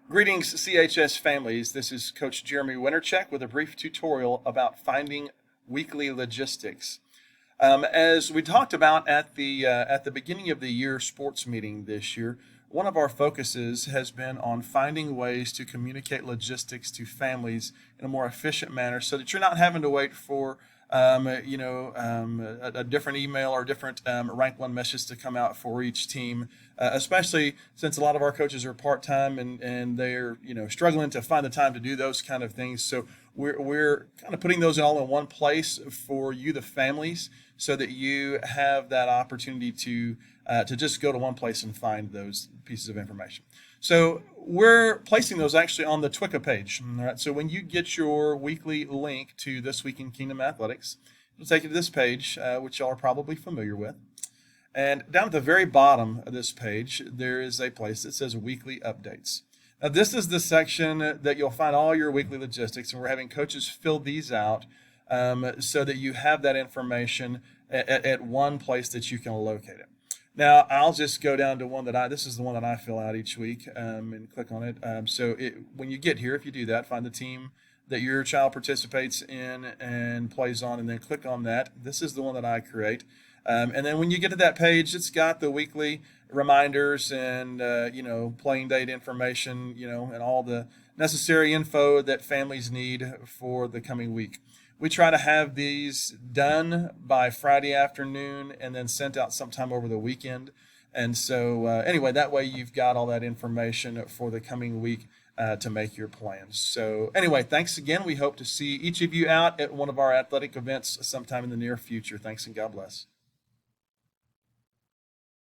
Greetings, CHS families. This is Coach Jeremy Wintercheck with a brief tutorial about finding weekly logistics. As we talked about at the beginning of the year sports meeting this year, one of our focuses has been on finding ways to communicate logistics to families in a more efficient manner, so that you're not having to wait for a different email or different rank one message to come out for each team, especially since a lot of our coaches are part-time and they're struggling to find the time to do those kind of things. So we're kind of putting those all in one place for you, the families, so that you have that opportunity to just go to one place and find those pieces of information. So we're placing those actually on the TWICA page. All right. So when you get your weekly link to This Week in Kingdom Athletics, it'll take you to this page, which y'all are probably familiar with. And down at the very bottom of this page, there is a place that says Weekly Updates. Now, this is the section that you'll find all your weekly logistics, and we're having coaches fill these out so that you have that information at one place that you can locate it. Now, I'll just go down to this is the one that I fill out each week and click on it. When you get here, if you do that, find the team that your child participates in and plays on, and then click on that. This is the one that I create. And then when you get to that page, it's got the weekly reminders and, playing date information, and all the necessary info that families need for the coming week. We try to have these done by Friday afternoon and then sent out sometime over the weekend. And so anyway, that way you've got all that information for the coming week to make your plans. So anyway, thanks again. We hope to see each of you out at one of our athletic events sometime in the near future. Thanks and God bless.